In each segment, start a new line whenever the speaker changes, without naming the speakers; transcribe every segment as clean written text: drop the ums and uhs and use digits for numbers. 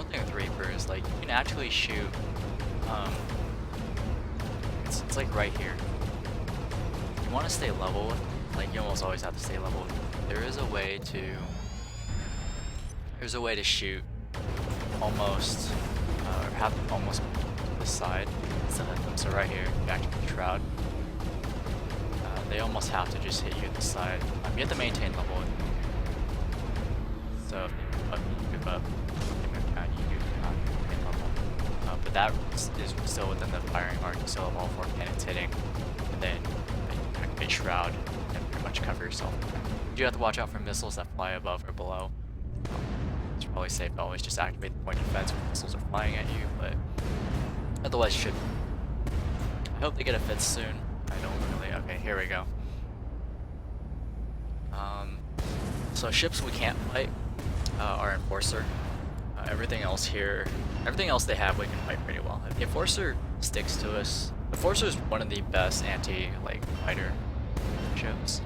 thing with Reapers, like, you can actually shoot, um, it's like right here. You want to stay level with, like, you almost always have to stay level with it. There's a way to shoot almost, or have them almost to the side instead of them. So right here, you actually shroud. They almost have to just hit you at the side. You have to maintain level. So if you move up, you move down, you do not maintain level. But that is still within the firing arc. You still have all 4 cannons hitting, and then you activate shroud and pretty much cover yourself. You do have to watch out for missiles that fly above or below. It's probably safe to always just activate the point defense when missiles are flying at you, but otherwise should. I hope they get a fix soon. I don't really. Okay, here we go. So ships we can't fight are Enforcer. Everything else here, everything else they have we can fight pretty well. If the Enforcer sticks to us, Enforcer is one of the best fighter ships.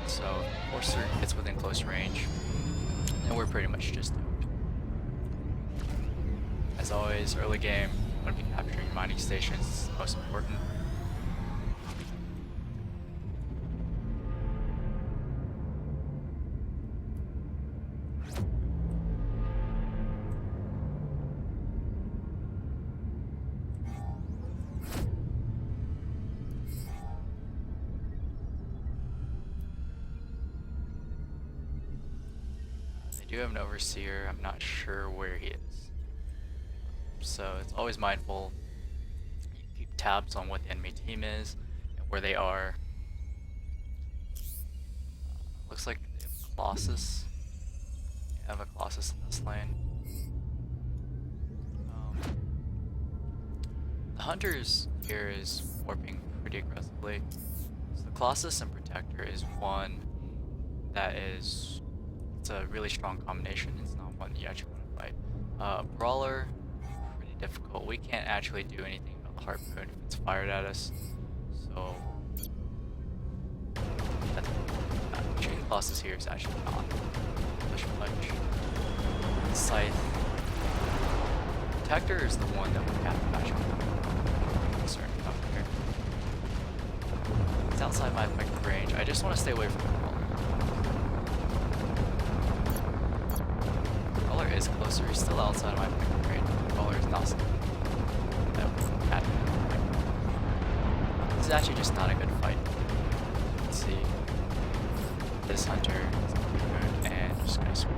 So if Enforcer gets within close range, and we're pretty much just doomed. As always, early game, I'm going to be capturing mining stations, most important. I do have an overseer. I'm not sure where he is, so it's always mindful. You keep tabs on what the enemy team is and where they are. Looks like they have Colossus. I have a Colossus in this lane. The Hunters here is warping pretty aggressively. So the Colossus and Protector is one that is. It's a really strong combination. It's not one that you actually want to fight. Brawler, pretty difficult. We can't actually do anything about the harpoon if it's fired at us. So shooting Colossus here is actually not push much. Scythe. Protector is the one that we have to actually concerned about here. It's outside my effective range. I just want to stay away from the Brawler. Brawler is closer. He's still outside my effective range. Brawler is not. This is actually just not a good fight. Let's see. This hunter is good and just gonna swing.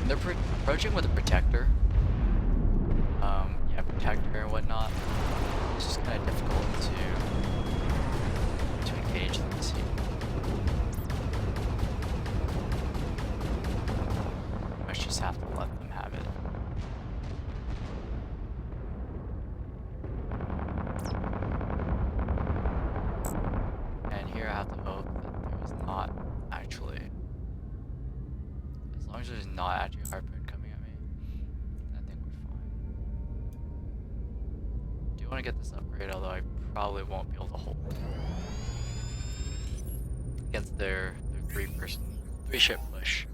They're approaching with a Protector. Yeah, Protector and whatnot. It's just kind of difficult to engage them. Let's see. Pretty much just have to let them have it. And here I have to hope that there's not actually. As long as there's not actually a harpoon coming at me, I think we're fine. I do want to get this upgrade, although I probably won't be able to hold it against their 3-ship push.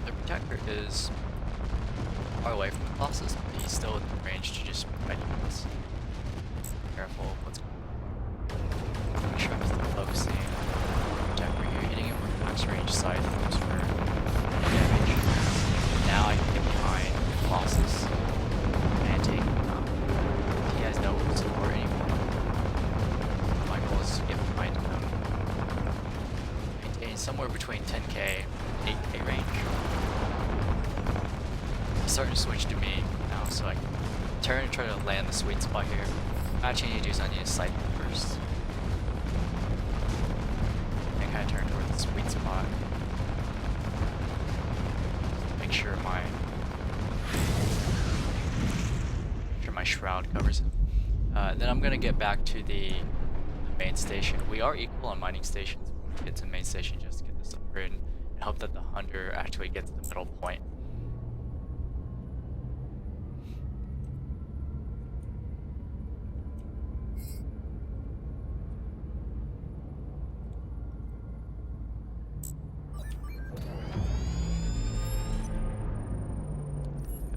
The Protector is far away from the Colossus, but he's still within range to just fight us. Careful of what's going on. Make sure I'm still focusing on the Protector here, hitting him with max range scythe for damage. Now I can get behind the Colossus and take him out. He has no support anymore. My goal is to get behind him. Maintain somewhere between 10k and 8k range. He's starting to switch to me now, so I can turn and try to land the sweet spot here. Actually, I need to do is I need to sight them first. And kind of turn toward the sweet spot. Make sure my shroud covers it. Then I'm gonna get back to the main station. We are equal on mining stations. We'll get to the main station just to get this upgrade and hope that the hunter actually gets the middle point.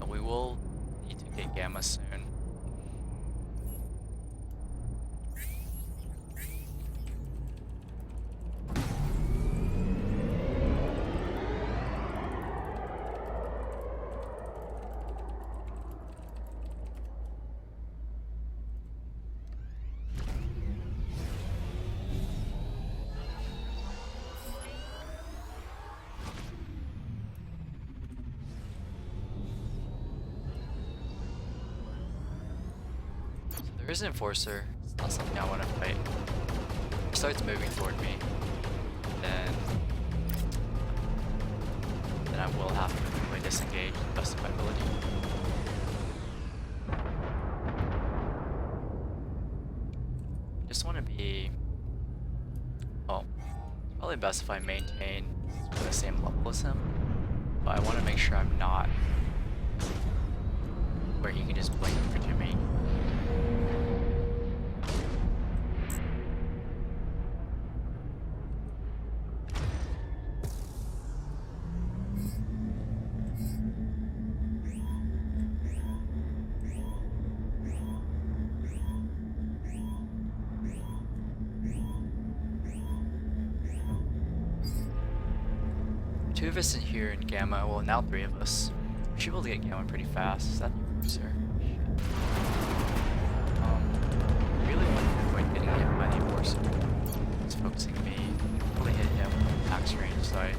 And we will need to get Gamma soon. There is an enforcer. It's not something I want to fight. He starts moving toward me. Then I will have to quickly disengage to the best of my ability. I just want to be... Well, it's probably best if I maintain the same level as him. But I want to make sure I'm not where he can just blink over to me. Two of us in here in Gamma, well now three of us. We should be able to get Gamma pretty fast. Is that the enforcer? Really want to avoid getting hit by the enforcer. It's focusing me. Really hit him with max range, so I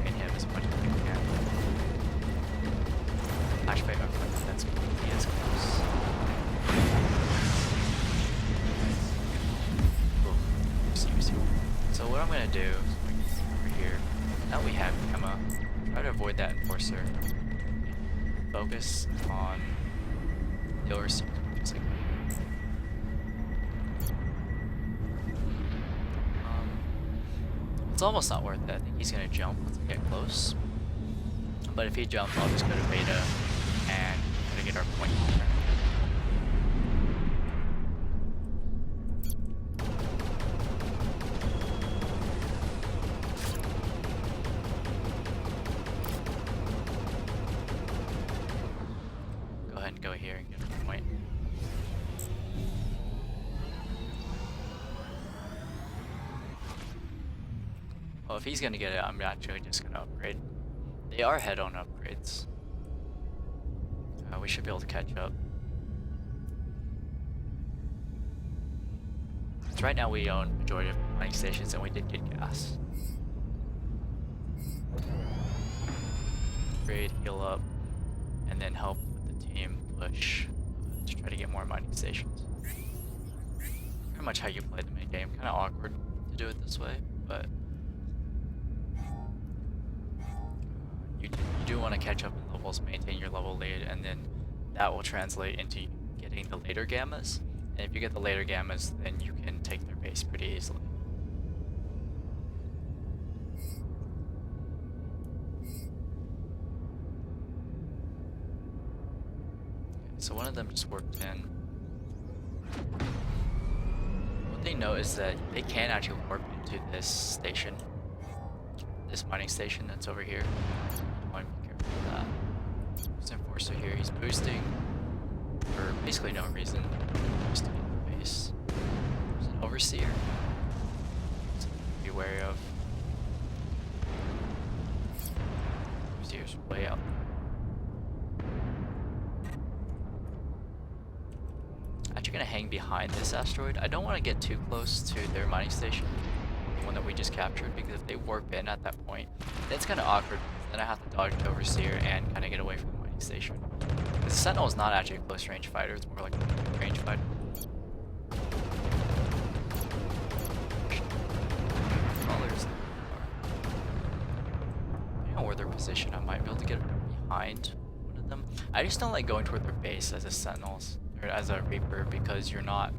can him as much as I can. Actually, I don't think that's going to be as close. So what I'm going to do is over here, now we have Gamma, try to avoid that enforcer. Focus on the overseer. It's almost not worth it. I think he's going to jump once I get close. But if he jumps, I'll just go to beta and try to get our point here. Go here and get a point. Well, if he's gonna get it, I'm actually just gonna upgrade. They are head on upgrades. We should be able to catch up. So right now we own majority of mining stations and we did get gas. Upgrade, heal up, and then help with the team push to try to get more mining stations. Pretty much how you play the mid game. Kind of awkward to do it this way, but you do want to catch up in levels, maintain your level lead, and then that will translate into getting the later gammas. And if you get the later gammas, then you can take their base pretty easily. So one of them just worked in. What they know is that they can actually warp into this station. This mining station that's over here. I want to be careful of that. There's an enforcer here, he's boosting for basically no reason. Just to get the base. There's an overseer. Something to be wary of. Overseer's way out there. Actually gonna hang behind this asteroid. I don't want to get too close to their mining station. the one that we just captured, because if they warp in at that point, then it's kind of awkward. Then I have to dodge to Overseer and kind of get away from the mining station. Because the Sentinel is not actually a close range fighter, it's more like a range fighter. Depending on where they're positioned, I might be able to get behind one of them. I just don't like going toward their base as a Sentinels or as a Reaper, because you're not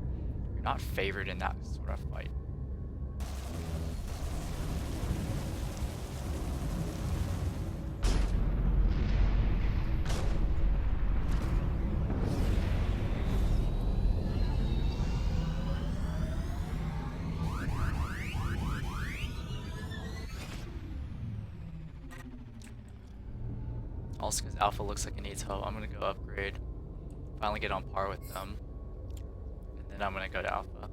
favored in that sort of fight. Also, because Alpha looks like it needs help, I'm gonna go upgrade, finally get on par with them, and then I'm gonna go to Alpha.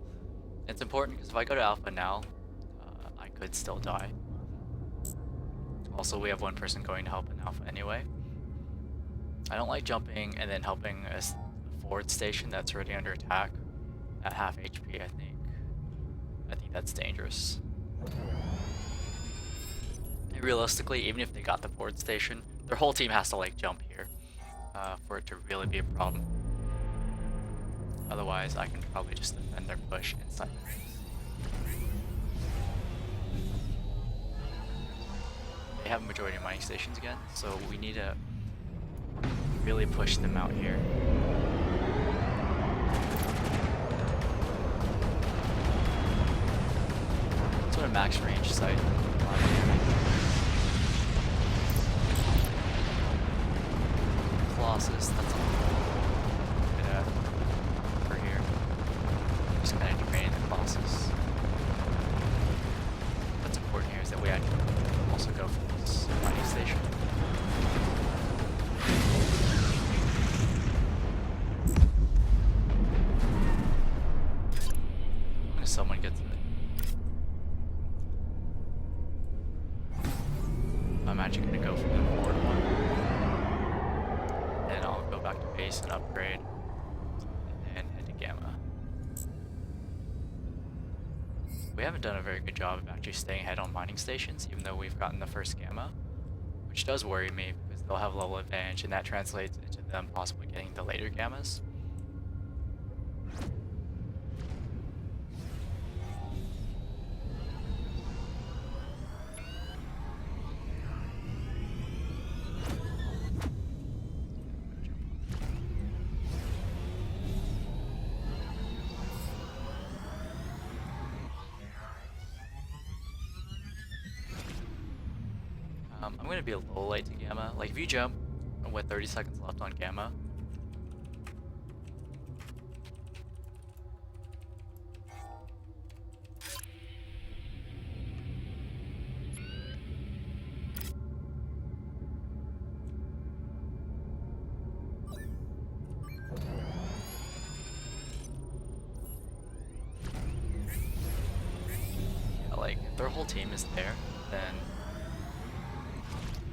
It's important because if I go to Alpha now, I could still die. Also, we have one person going to help in Alpha anyway. I don't like jumping and then helping a forward station that's already under attack at half HP. I think that's dangerous. And realistically, even if they got the forward station, their whole team has to like jump here for it to really be a problem. Otherwise, I can probably just defend their push inside the base. They have a majority of mining stations again, so we need to really push them out here. It's what a max range site. Colossus, that's all good at for here. Just kind of draining the Colossus. What's important here is that we actually also go for this mining station. If someone gets it. I'm actually gonna go for the forward one. Then I'll go back to base and upgrade, and then head to Gamma. We haven't done a very good job of actually staying ahead on mining stations, even though we've gotten the first Gamma, which does worry me because they'll have level advantage, and that translates into them possibly getting the later Gammas. I'm going to be a little late to Gamma. Like, if you jump with 30 seconds left on Gamma, yeah, like, if their whole team is there, then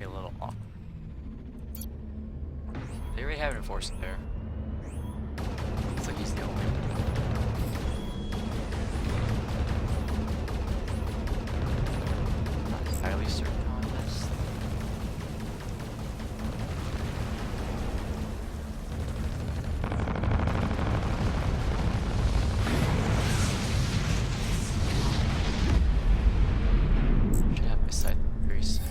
a little awkward. They already have an enforcer there. Looks like he's the only one. Not entirely certain on this. Should have my sight very soon.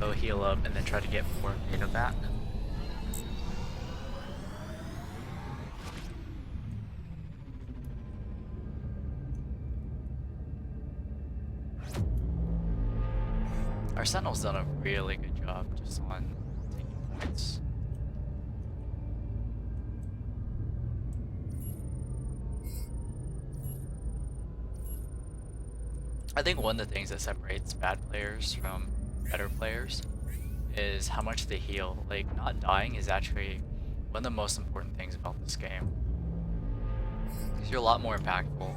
Go heal up and then try to get more data back. Our Sentinel's done a really good job just on taking points. I think one of the things that separates bad players from better players is how much they heal. Like, not dying is actually one of the most important things about this game. Because you're a lot more impactful.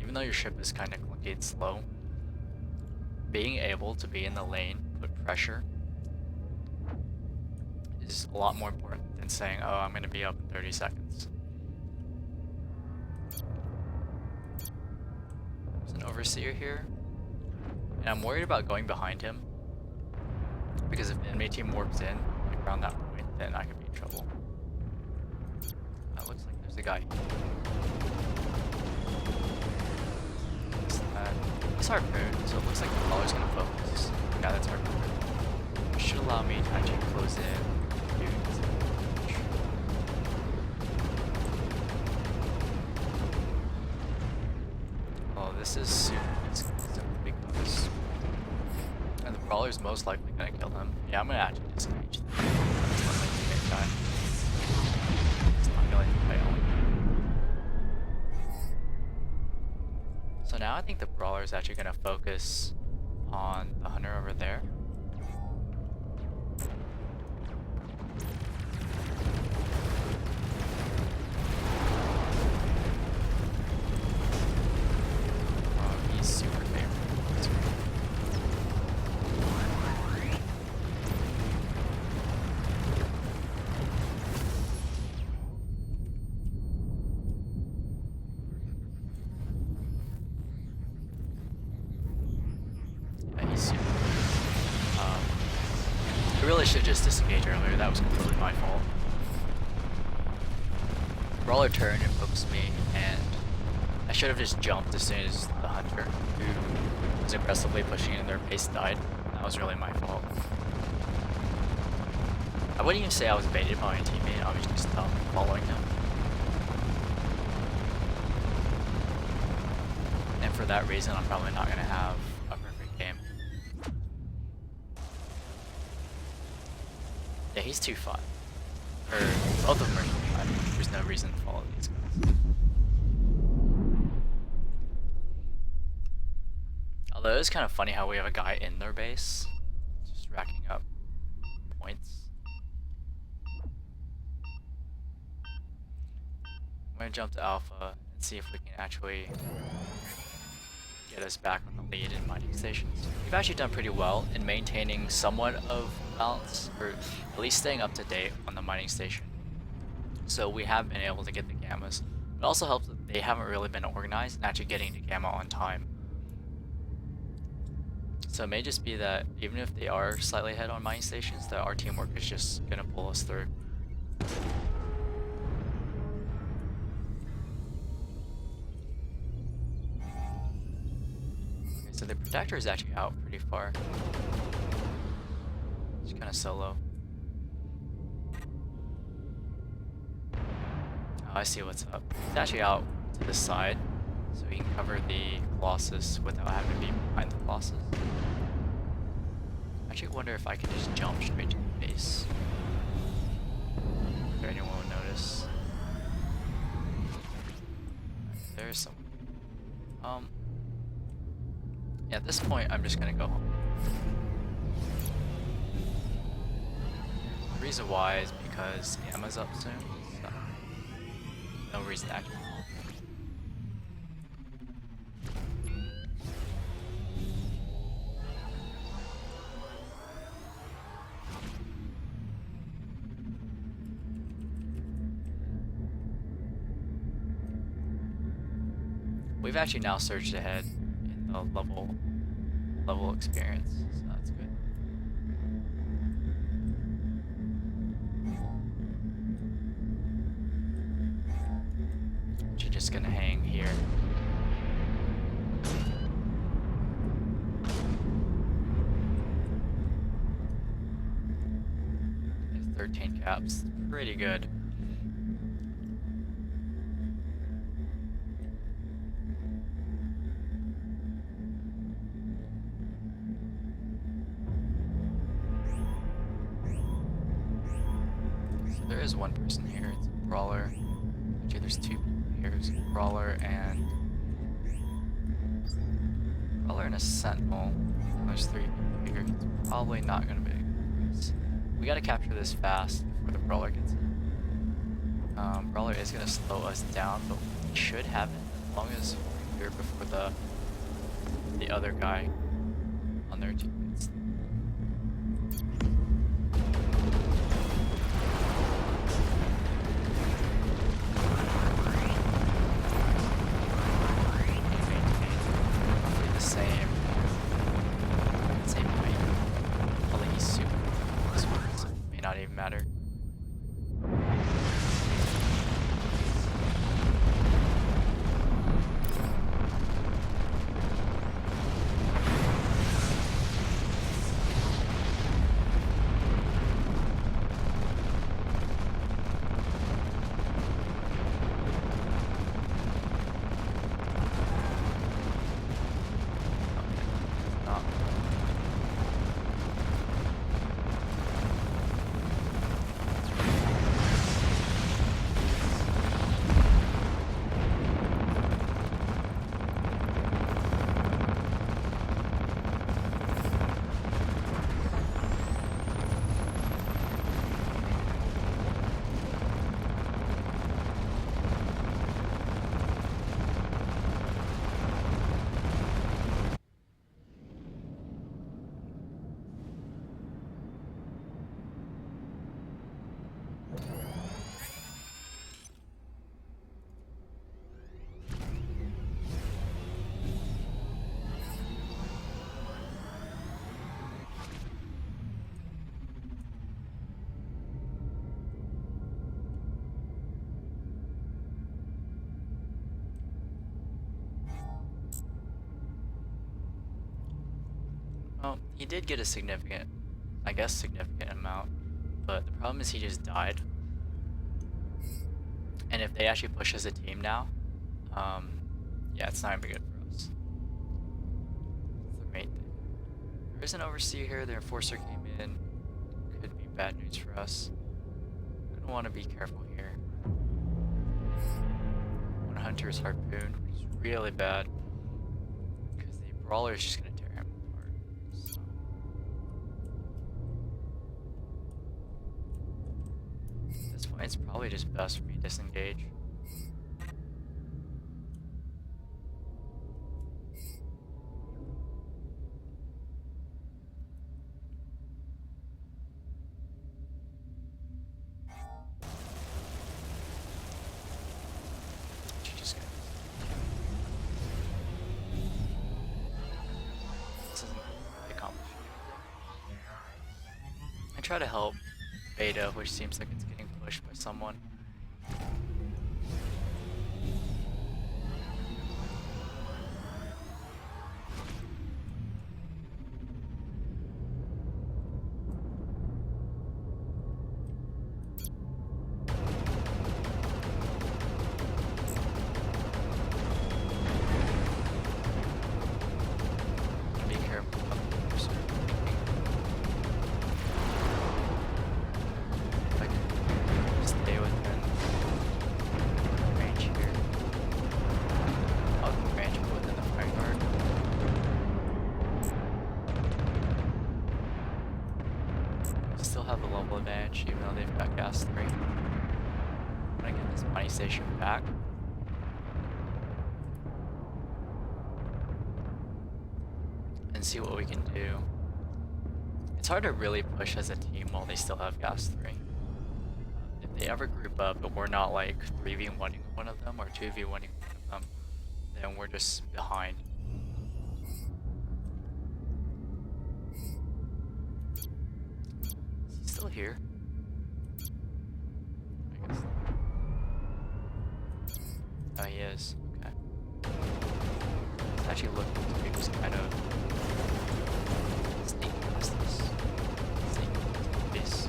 Even though your ship is kind of clunky and slow, being able to be in the lane, put pressure, is a lot more important than saying, oh, I'm going to be up in 30 seconds. There's an overseer here. And I'm worried about going behind him, because if the enemy team warps in, like around that point, then I could be in trouble. Looks like there's a guy. It's harpoon, so it looks like the brawler's gonna focus. Yeah, that's harpoon. Which should allow me to actually close in. Oh, this is super because and the brawler's most likely gonna kill him. Yeah, I'm gonna actually disengage. It's not going to fail. So now I think the brawler is actually gonna focus on the hunter over there. Oh, he's super favorable. I really should just disengage earlier, that was completely my fault. Brawler turned and focused me, and I should have just jumped as soon as the hunter, who was aggressively pushing in their base, died. That was really my fault. I wouldn't even say I was baited by my teammate, I was just following him. And for that reason, I'm probably not going to have a perfect game. Yeah, he's 2-5. Or, both of them are 2-5. There's no reason to follow these guys. Although it's kind of funny how we have a guy in their base, just racking up points. I'm gonna jump to Alpha and see if we can actually get us back on the lead in mining stations. We've actually done pretty well in maintaining somewhat of balance, or at least staying up to date on the mining station. So we have been able to get the gammas. It also helps that they haven't really been organized and actually getting to gamma on time. So it may just be that even if they are slightly ahead on mining stations, that our teamwork is just gonna pull us through. So the protector is actually out pretty far. It's kind of solo. Oh, I see what's up. It's actually out to the side, so we can cover the Colossus without having to be behind the Colossus. I actually wonder if I can just jump straight to the base. If anyone would notice. There's some. Yeah, at this point, I'm just gonna go home. The reason why is because Emma's up soon, so no reason to actually. We've actually now surged ahead in the level experience, so that's good. You're just gonna hang here. There's 13 caps, pretty good. There is one person here, it's a brawler. Actually, there's two people here, it's a brawler and Brawler and a Sentinel. There's 3 people here. It's probably not gonna be. We gotta capture this fast before the Brawler gets in. Brawler is gonna slow us down, but we should have it as long as we're here before the other guy on their team gets. Not even matter. Well, he did get a significant, I guess significant amount, but the problem is he just died. And if they actually push as a team now, yeah, it's not gonna be good for us. That's the main thing. There is an overseer here, the enforcer came in, could be bad news for us. I don't want to be careful here. One hunter's harpoon, which is really bad, because the brawler is just gonna tear him apart. So. At this point, it's probably just best for me to disengage. Try to help Beta, which seems like it's getting pushed by someone. Be careful about the person. Stay within range here. I'll go range within the fire guard. Still have the level advantage even though they've got gas 3. I'm gonna get this money station back. And see what we can do. It's hard to really push as a team while they still have gas 3. If they ever group up but we're not like 3v1ing one of them or 2v1ing one of them, then we're just behind. Is he still here? I guess. Oh, he is. Okay. It's actually looking to be just kind of sneaking past this. Sneaking past this.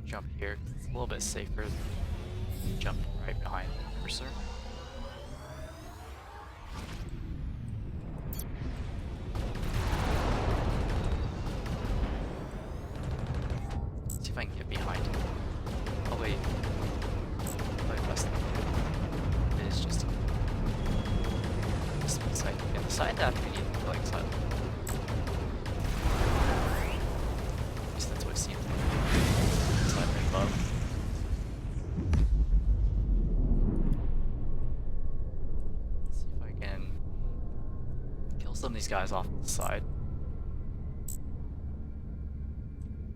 Jump here, 'cause it's a little bit safer than jumping right behind the cursor. some of these guys off to the side.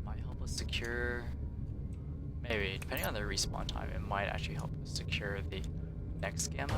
Might help us secure... Maybe, depending on their respawn time, it might actually help us secure the next gamma.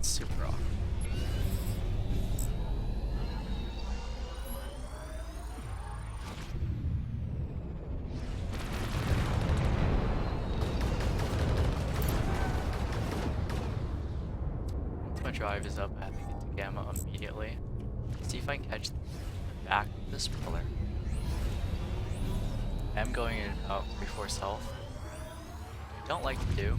Super awkward. Once my drive is up, I have to get to gamma immediately. See if I can catch the back of this propeller. I'm going in about 3/4 health. I don't like to do.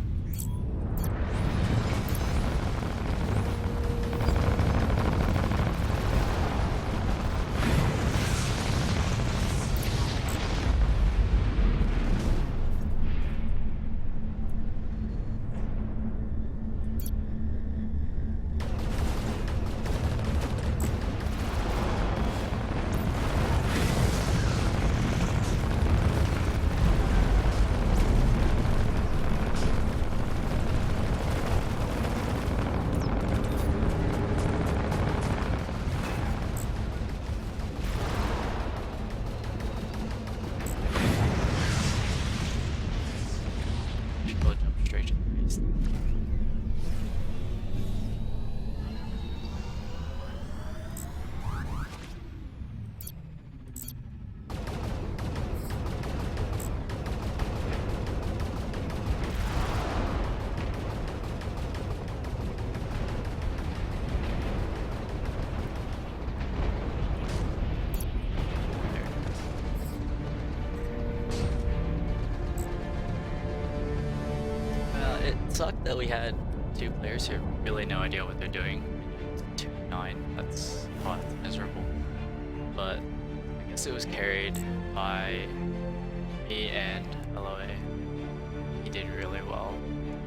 Sucked that we had two players who have really no idea what they're doing. 2-9, that's miserable. But I guess it was carried by me and Loa. He did really well.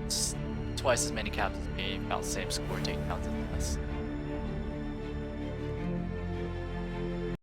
It's twice as many caps as me, about the same score takedowns as us.